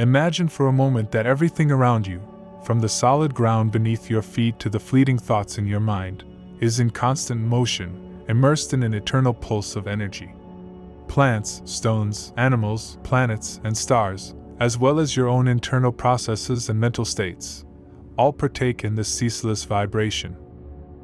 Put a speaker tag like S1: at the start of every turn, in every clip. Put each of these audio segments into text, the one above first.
S1: Imagine for a moment that everything around you, from the solid ground beneath your feet to the fleeting thoughts in your mind, is in constant motion, immersed in an eternal pulse of energy. Plants, stones, animals, planets, and stars, as well as your own internal processes and mental states, all partake in this ceaseless vibration.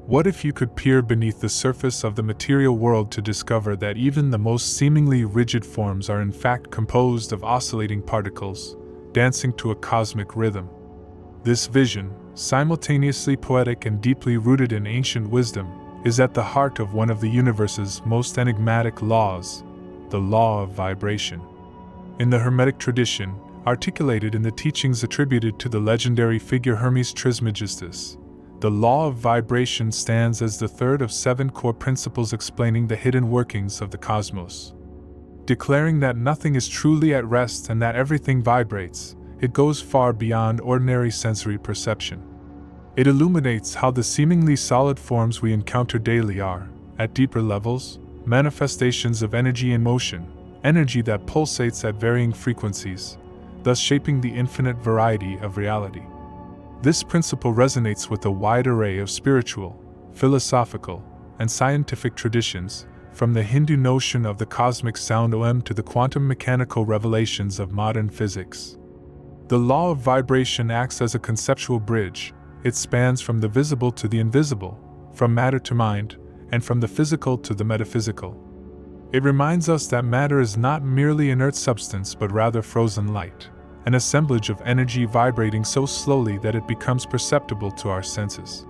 S1: What if you could peer beneath the surface of the material world to discover that even the most seemingly rigid forms are in fact composed of oscillating particles, dancing to a cosmic rhythm? This vision, simultaneously poetic and deeply rooted in ancient wisdom, is at the heart of one of the universe's most enigmatic laws, the law of vibration. In the Hermetic tradition, articulated in the teachings attributed to the legendary figure Hermes Trismegistus, the law of vibration stands as the third of 7 core principles explaining the hidden workings of the cosmos. Declaring that nothing is truly at rest and that everything vibrates, it goes far beyond ordinary sensory perception. It illuminates how the seemingly solid forms we encounter daily are, at deeper levels, manifestations of energy in motion, energy that pulsates at varying frequencies, thus shaping the infinite variety of reality. This principle resonates with a wide array of spiritual, philosophical, and scientific traditions, from the Hindu notion of the cosmic sound Om to the quantum mechanical revelations of modern physics. The law of vibration acts as a conceptual bridge. It spans from the visible to the invisible, from matter to mind, and from the physical to the metaphysical. It reminds us that matter is not merely inert substance but rather frozen light, an assemblage of energy vibrating so slowly that it becomes perceptible to our senses.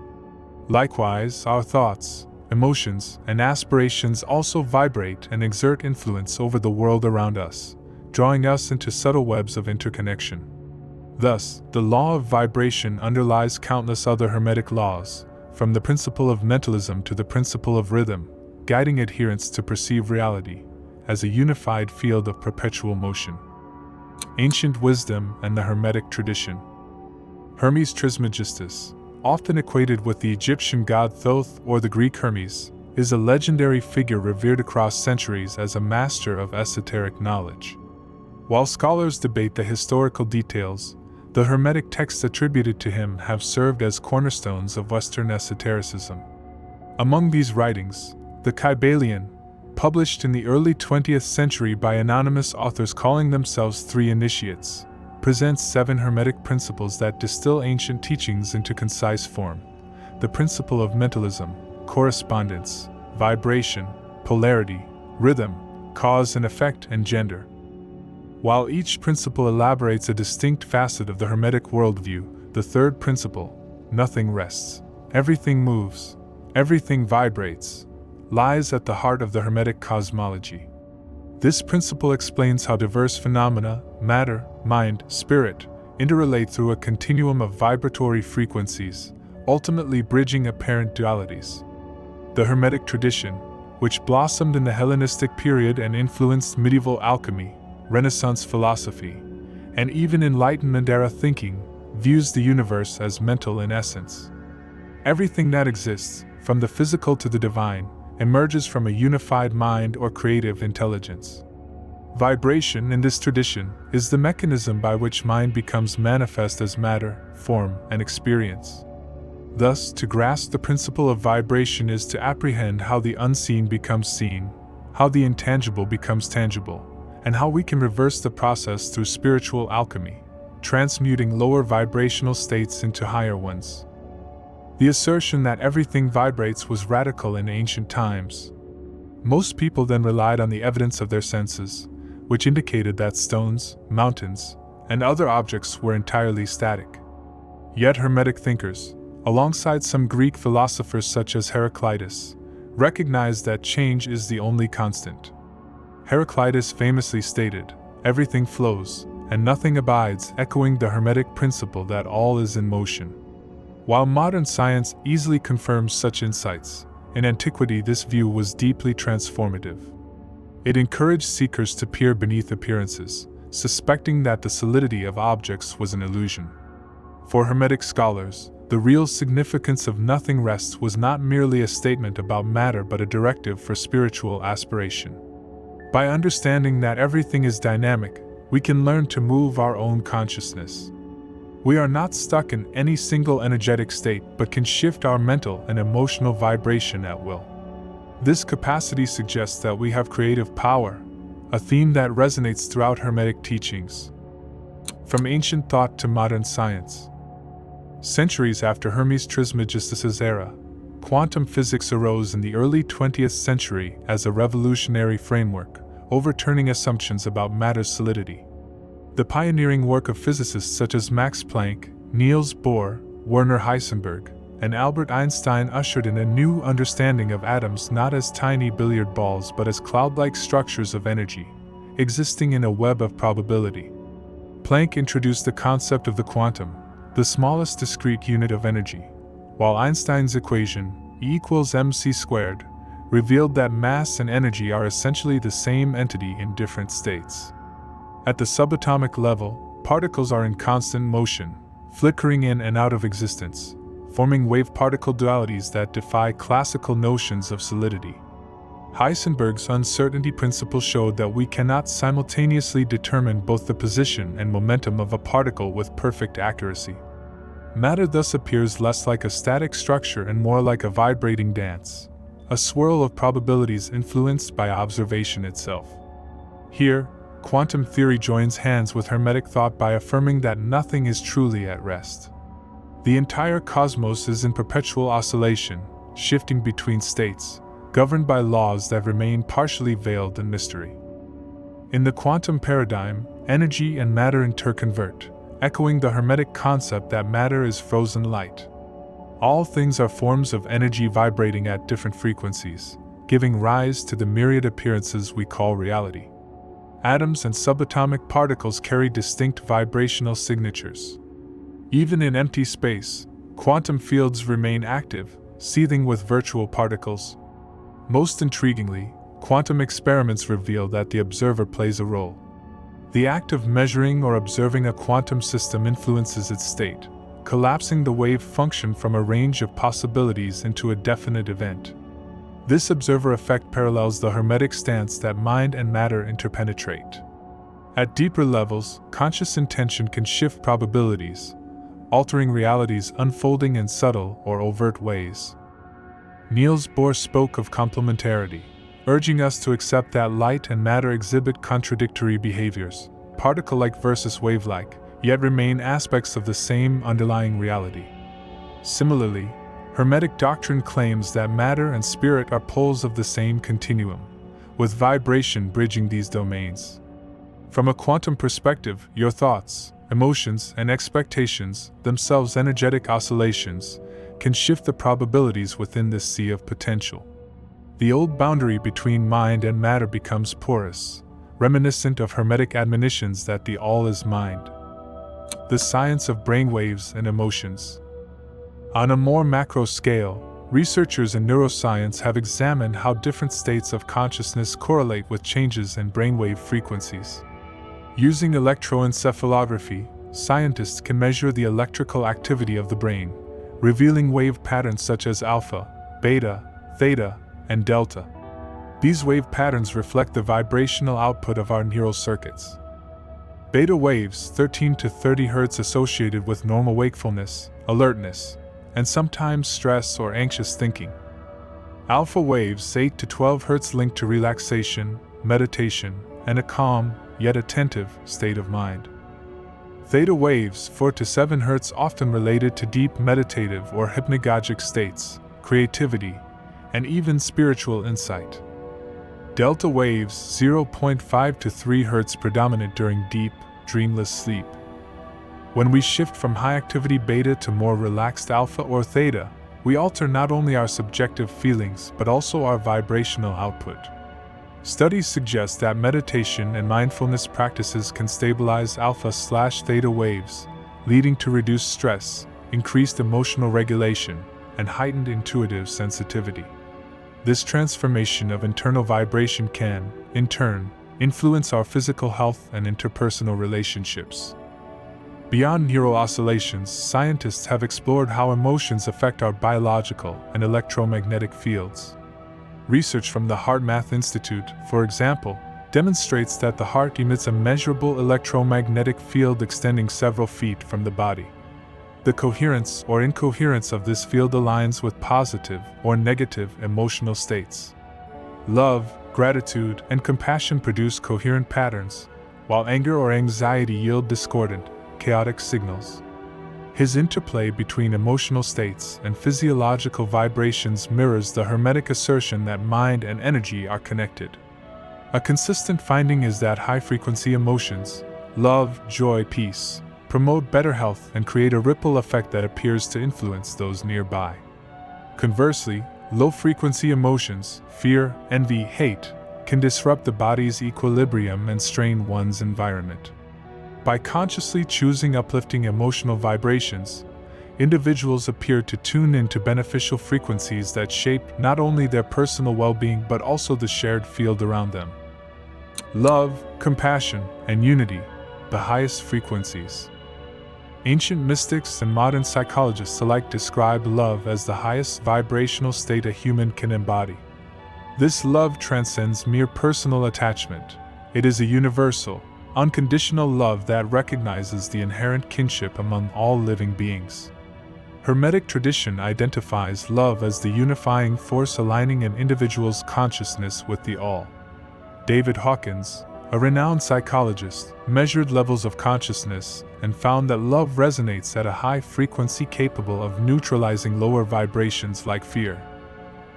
S1: Likewise, our thoughts, emotions, and aspirations also vibrate and exert influence over the world around us, drawing us into subtle webs of interconnection. Thus, the law of vibration underlies countless other Hermetic laws, from the principle of mentalism to the principle of rhythm, guiding adherents to perceive reality as a unified field of perpetual motion. Ancient wisdom and the Hermetic tradition. Hermes Trismegistus, often equated with the Egyptian god Thoth or the Greek Hermes, is a legendary figure revered across centuries as a master of esoteric knowledge. While scholars debate the historical details, the Hermetic texts attributed to him have served as cornerstones of Western esotericism. Among these writings, the Kybalion, published in the early 20th century by anonymous authors calling themselves Three Initiates, presents 7 Hermetic principles that distill ancient teachings into concise form. The principle of mentalism, correspondence, vibration, polarity, rhythm, cause and effect, and gender. While each principle elaborates a distinct facet of the Hermetic worldview, the third principle, nothing rests, everything moves, everything vibrates, lies at the heart of the Hermetic cosmology. This principle explains how diverse phenomena, matter, mind, spirit, interrelate through a continuum of vibratory frequencies, ultimately bridging apparent dualities. The Hermetic tradition, which blossomed in the Hellenistic period and influenced medieval alchemy, Renaissance philosophy, and even Enlightenment-era thinking, views the universe as mental in essence. Everything that exists, from the physical to the divine, emerges from a unified mind or creative intelligence. Vibration, in this tradition, is the mechanism by which mind becomes manifest as matter, form, and experience. Thus, to grasp the principle of vibration is to apprehend how the unseen becomes seen, how the intangible becomes tangible, and how we can reverse the process through spiritual alchemy, transmuting lower vibrational states into higher ones. The assertion that everything vibrates was radical in ancient times. Most people then relied on the evidence of their senses, which indicated that stones, mountains, and other objects were entirely static. Yet Hermetic thinkers, alongside some Greek philosophers such as Heraclitus, recognized that change is the only constant. Heraclitus famously stated, "Everything flows, and nothing abides," echoing the Hermetic principle that all is in motion. While modern science easily confirms such insights, in antiquity this view was deeply transformative. It encouraged seekers to peer beneath appearances, suspecting that the solidity of objects was an illusion. For Hermetic scholars, the real significance of nothing rests was not merely a statement about matter but a directive for spiritual aspiration. By understanding that everything is dynamic, we can learn to move our own consciousness. We are not stuck in any single energetic state but can shift our mental and emotional vibration at will. This capacity suggests that we have creative power, a theme that resonates throughout Hermetic teachings. From ancient thought to modern science. Centuries after Hermes Trismegistus's era, quantum physics arose in the early 20th century as a revolutionary framework, overturning assumptions about matter's solidity. The pioneering work of physicists such as Max Planck, Niels Bohr, Werner Heisenberg, and Albert Einstein ushered in a new understanding of atoms not as tiny billiard balls but as cloud-like structures of energy, existing in a web of probability. Planck introduced the concept of the quantum, the smallest discrete unit of energy, while Einstein's equation, E equals mc squared, revealed that mass and energy are essentially the same entity in different states. At the subatomic level, particles are in constant motion, flickering in and out of existence, forming wave-particle dualities that defy classical notions of solidity. Heisenberg's uncertainty principle showed that we cannot simultaneously determine both the position and momentum of a particle with perfect accuracy. Matter thus appears less like a static structure and more like a vibrating dance, a swirl of probabilities influenced by observation itself. Here, quantum theory joins hands with Hermetic thought by affirming that nothing is truly at rest. The entire cosmos is in perpetual oscillation, shifting between states, governed by laws that remain partially veiled in mystery. In the quantum paradigm, energy and matter interconvert, echoing the Hermetic concept that matter is frozen light. All things are forms of energy vibrating at different frequencies, giving rise to the myriad appearances we call reality. Atoms and subatomic particles carry distinct vibrational signatures. Even in empty space, quantum fields remain active, seething with virtual particles. Most intriguingly, quantum experiments reveal that the observer plays a role. The act of measuring or observing a quantum system influences its state, collapsing the wave function from a range of possibilities into a definite event. This observer effect parallels the Hermetic stance that mind and matter interpenetrate. At deeper levels, conscious intention can shift probabilities, altering realities unfolding in subtle or overt ways. Niels Bohr spoke of complementarity, urging us to accept that light and matter exhibit contradictory behaviors, particle-like versus wave-like, yet remain aspects of the same underlying reality. Similarly, Hermetic doctrine claims that matter and spirit are poles of the same continuum, with vibration bridging these domains. From a quantum perspective, your thoughts, emotions, and expectations, themselves energetic oscillations, can shift the probabilities within this sea of potential. The old boundary between mind and matter becomes porous, reminiscent of Hermetic admonitions that the all is mind. The science of brainwaves and emotions. On a more macro scale, researchers in neuroscience have examined how different states of consciousness correlate with changes in brainwave frequencies. Using electroencephalography, scientists can measure the electrical activity of the brain, revealing wave patterns such as alpha, beta, theta, and delta. These wave patterns reflect the vibrational output of our neural circuits. Beta waves, 13 to 30 Hz, associated with normal wakefulness, alertness, and sometimes stress or anxious thinking. Alpha waves, 8 to 12 Hz, linked to relaxation, meditation, and a calm, yet attentive, state of mind. Theta waves, 4 to 7 Hz, often related to deep meditative or hypnagogic states, creativity, and even spiritual insight. Delta waves, 0.5 to 3 Hz, predominant during deep, dreamless sleep. When we shift from high-activity beta to more relaxed alpha or theta, we alter not only our subjective feelings but also our vibrational output. Studies suggest that meditation and mindfulness practices can stabilize alpha/theta waves, leading to reduced stress, increased emotional regulation, and heightened intuitive sensitivity. This transformation of internal vibration can, in turn, influence our physical health and interpersonal relationships. Beyond neural oscillations, scientists have explored how emotions affect our biological and electromagnetic fields. Research from the HeartMath Institute, for example, demonstrates that the heart emits a measurable electromagnetic field extending several feet from the body. The coherence or incoherence of this field aligns with positive or negative emotional states. Love, gratitude, and compassion produce coherent patterns, while anger or anxiety yield discordant, chaotic signals. His interplay between emotional states and physiological vibrations mirrors the Hermetic assertion that mind and energy are connected. A consistent finding is that high-frequency emotions, love, joy, peace, promote better health and create a ripple effect that appears to influence those nearby. Conversely, low-frequency emotions, fear, envy, hate, can disrupt the body's equilibrium and strain one's environment. By consciously choosing uplifting emotional vibrations, individuals appear to tune into beneficial frequencies that shape not only their personal well-being but also the shared field around them. Love, compassion, and unity, the highest frequencies. Ancient mystics and modern psychologists alike describe love as the highest vibrational state a human can embody. This love transcends mere personal attachment. It is a universal, unconditional love that recognizes the inherent kinship among all living beings. Hermetic tradition identifies love as the unifying force aligning an individual's consciousness with the all. David Hawkins, a renowned psychologist, measured levels of consciousness and found that love resonates at a high frequency capable of neutralizing lower vibrations like fear.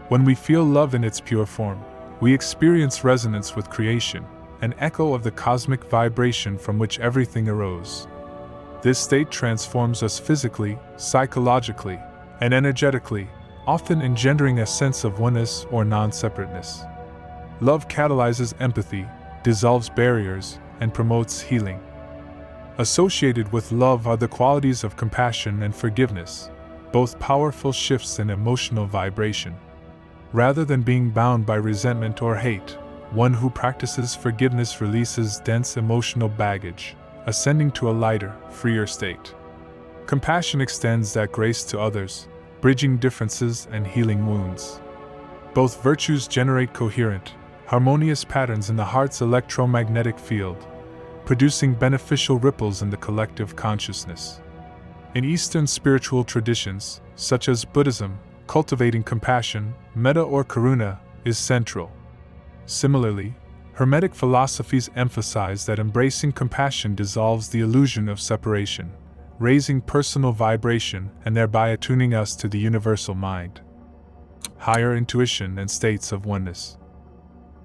S1: When we feel love in its pure form, we experience resonance with creation, an echo of the cosmic vibration from which everything arose. This state transforms us physically, psychologically, and energetically, often engendering a sense of oneness or non-separateness. Love catalyzes empathy, dissolves barriers, and promotes healing. Associated with love are the qualities of compassion and forgiveness, both powerful shifts in emotional vibration. Rather than being bound by resentment or hate, one who practices forgiveness releases dense emotional baggage, ascending to a lighter, freer state. Compassion extends that grace to others, bridging differences and healing wounds. Both virtues generate coherent, harmonious patterns in the heart's electromagnetic field, producing beneficial ripples in the collective consciousness. In Eastern spiritual traditions, such as Buddhism, cultivating compassion, metta or karuna, is central. Similarly, Hermetic philosophies emphasize that embracing compassion dissolves the illusion of separation, raising personal vibration and thereby attuning us to the universal mind. Higher intuition and states of oneness.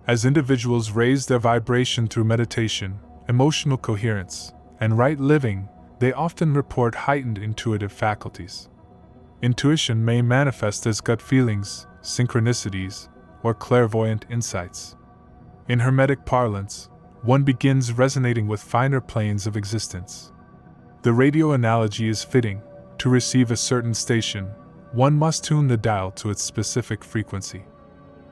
S1: As individuals raise their vibration through meditation, emotional coherence, and right living, they often report heightened intuitive faculties. Intuition may manifest as gut feelings, synchronicities, or clairvoyant insights. In Hermetic parlance, one begins resonating with finer planes of existence. The radio analogy is fitting. To receive a certain station, one must tune the dial to its specific frequency.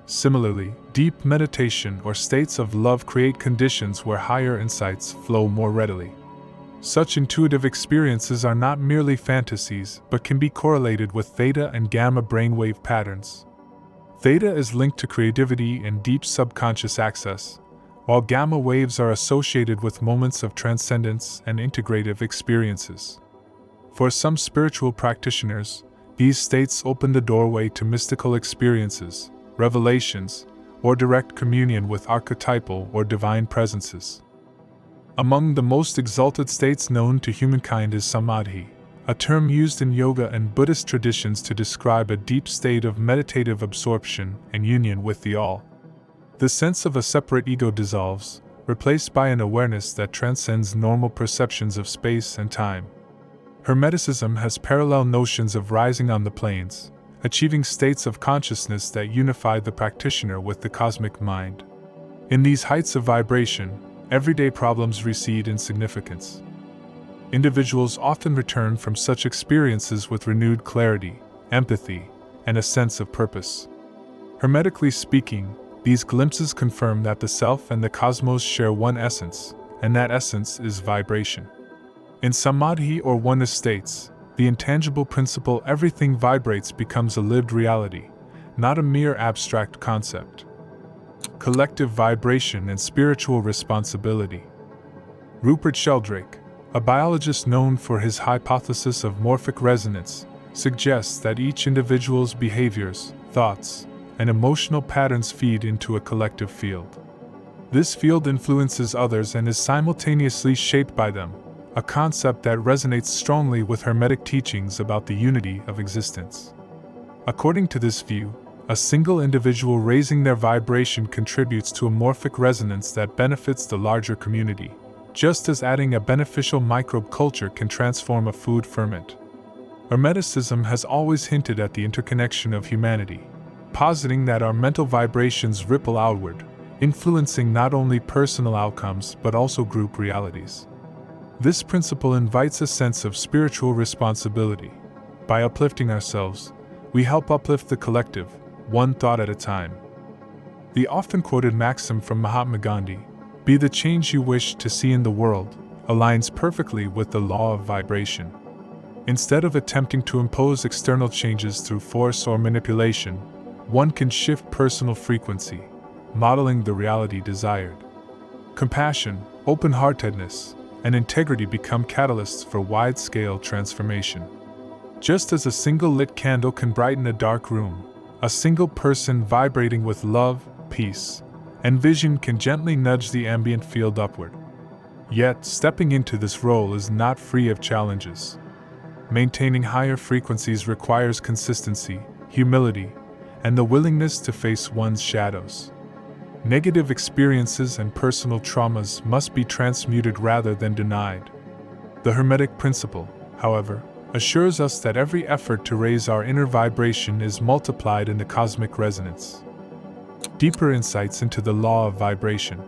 S1: Similarly, deep meditation or states of love create conditions where higher insights flow more readily. Such intuitive experiences are not merely fantasies but can be correlated with theta and gamma brainwave patterns. Theta is linked to creativity and deep subconscious access, while gamma waves are associated with moments of transcendence and integrative experiences. For some spiritual practitioners, these states open the doorway to mystical experiences, revelations, or direct communion with archetypal or divine presences. Among the most exalted states known to humankind is samadhi, a term used in yoga and Buddhist traditions to describe a deep state of meditative absorption and union with the all. The sense of a separate ego dissolves, replaced by an awareness that transcends normal perceptions of space and time. Hermeticism has parallel notions of rising on the planes, achieving states of consciousness that unify the practitioner with the cosmic mind. In these heights of vibration, everyday problems recede in significance. Individuals often return from such experiences with renewed clarity, empathy, and a sense of purpose. Hermetically speaking, these glimpses confirm that the self and the cosmos share one essence, and that essence is vibration. In samadhi or oneness states, the intangible principle everything vibrates becomes a lived reality, not a mere abstract concept. Collective vibration and spiritual responsibility. Rupert Sheldrake, a biologist known for his hypothesis of morphic resonance, suggests that each individual's behaviors, thoughts, and emotional patterns feed into a collective field. This field influences others and is simultaneously shaped by them, a concept that resonates strongly with Hermetic teachings about the unity of existence. According to this view, a single individual raising their vibration contributes to a morphic resonance that benefits the larger community, just as adding a beneficial microbe culture can transform a food ferment. Hermeticism has always hinted at the interconnection of humanity, positing that our mental vibrations ripple outward, influencing not only personal outcomes but also group realities. This principle invites a sense of spiritual responsibility. By uplifting ourselves, we help uplift the collective, one thought at a time. The often quoted maxim from Mahatma Gandhi, "Be the change you wish to see in the world," aligns perfectly with the law of vibration. Instead of attempting to impose external changes through force or manipulation, one can shift personal frequency, modeling the reality desired. Compassion, open-heartedness, and integrity become catalysts for wide-scale transformation. Just as a single lit candle can brighten a dark room, a single person vibrating with love, peace, and vision can gently nudge the ambient field upward. Yet, stepping into this role is not free of challenges. Maintaining higher frequencies requires consistency, humility, and the willingness to face one's shadows. Negative experiences and personal traumas must be transmuted rather than denied. The Hermetic principle, however, assures us that every effort to raise our inner vibration is multiplied in the cosmic resonance. Deeper insights into the law of vibration.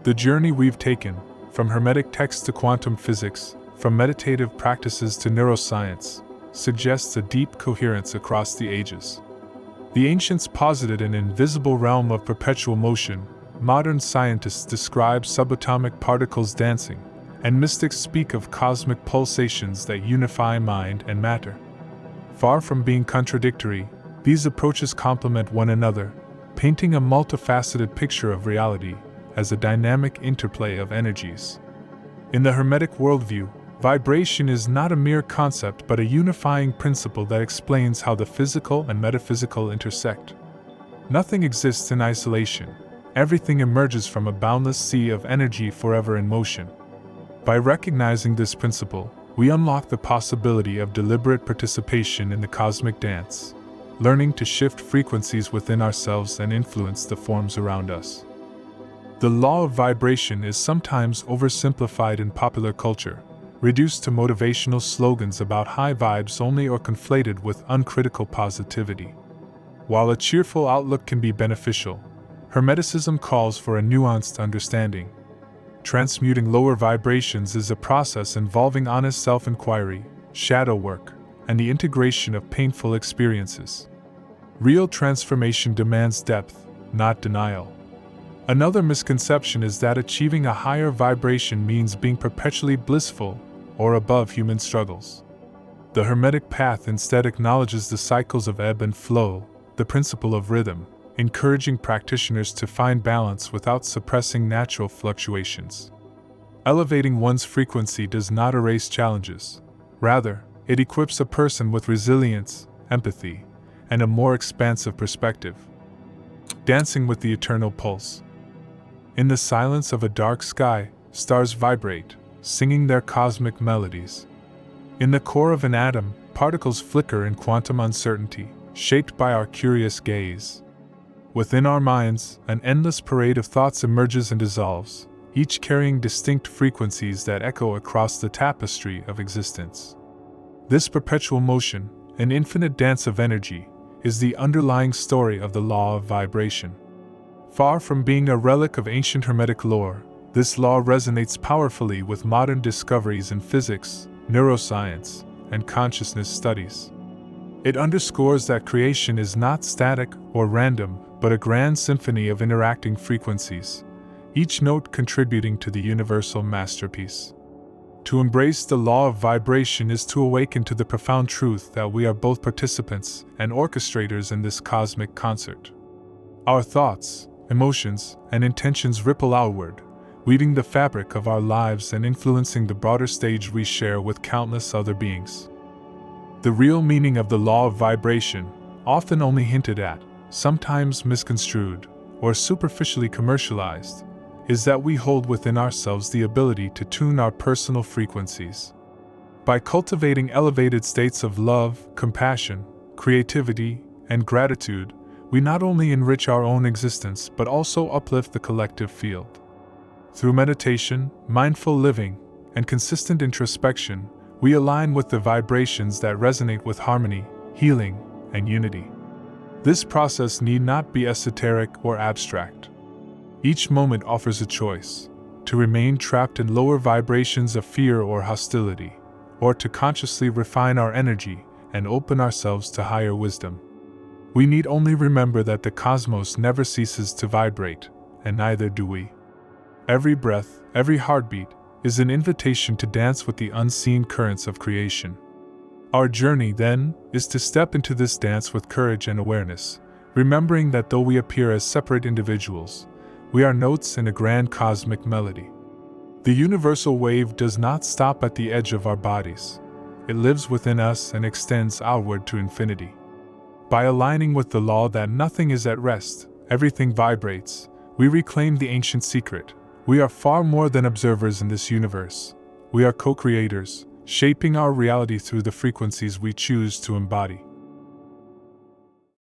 S1: The journey we've taken, from Hermetic texts to quantum physics, from meditative practices to neuroscience, suggests a deep coherence across the ages. The ancients posited an invisible realm of perpetual motion, modern scientists describe subatomic particles dancing, and mystics speak of cosmic pulsations that unify mind and matter. Far from being contradictory, these approaches complement one another, painting a multifaceted picture of reality as a dynamic interplay of energies. In the Hermetic worldview, vibration is not a mere concept but a unifying principle that explains how the physical and metaphysical intersect. Nothing exists in isolation. Everything emerges from a boundless sea of energy forever in motion. By recognizing this principle, we unlock the possibility of deliberate participation in the cosmic dance, learning to shift frequencies within ourselves and influence the forms around us. The law of vibration is sometimes oversimplified in popular culture, reduced to motivational slogans about high vibes only or conflated with uncritical positivity. While a cheerful outlook can be beneficial, Hermeticism calls for a nuanced understanding. Transmuting lower vibrations is a process involving honest self-inquiry, shadow work, and the integration of painful experiences. Real transformation demands depth, not denial. Another misconception is that achieving a higher vibration means being perpetually blissful or above human struggles. The Hermetic path instead acknowledges the cycles of ebb and flow, the principle of rhythm, encouraging practitioners to find balance without suppressing natural fluctuations. Elevating one's frequency does not erase challenges. Rather, it equips a person with resilience, empathy, and a more expansive perspective. Dancing with the eternal pulse. In the silence of a dark sky, stars vibrate, singing their cosmic melodies. In the core of an atom, particles flicker in quantum uncertainty, shaped by our curious gaze. Within our minds, an endless parade of thoughts emerges and dissolves, each carrying distinct frequencies that echo across the tapestry of existence. This perpetual motion, an infinite dance of energy, is the underlying story of the law of vibration. Far from being a relic of ancient Hermetic lore, this law resonates powerfully with modern discoveries in physics, neuroscience, and consciousness studies. It underscores that creation is not static or random, but a grand symphony of interacting frequencies, each note contributing to the universal masterpiece. To embrace the law of vibration is to awaken to the profound truth that we are both participants and orchestrators in this cosmic concert. Our thoughts, emotions, and intentions ripple outward, weaving the fabric of our lives and influencing the broader stage we share with countless other beings. The real meaning of the law of vibration, often only hinted at, sometimes misconstrued, or superficially commercialized, is that we hold within ourselves the ability to tune our personal frequencies. By cultivating elevated states of love, compassion, creativity, and gratitude, we not only enrich our own existence but also uplift the collective field. Through meditation, mindful living, and consistent introspection, we align with the vibrations that resonate with harmony, healing, and unity. This process need not be esoteric or abstract. Each moment offers a choice: to remain trapped in lower vibrations of fear or hostility, or to consciously refine our energy and open ourselves to higher wisdom. We need only remember that the cosmos never ceases to vibrate, and neither do we. Every breath, every heartbeat, is an invitation to dance with the unseen currents of creation. Our journey, then, is to step into this dance with courage and awareness, remembering that though we appear as separate individuals, we are notes in a grand cosmic melody. The universal wave does not stop at the edge of our bodies. It lives within us and extends outward to infinity. By aligning with the law that nothing is at rest, everything vibrates, we reclaim the ancient secret. We are far more than observers in this universe. We are co-creators, shaping our reality through the frequencies we choose to embody.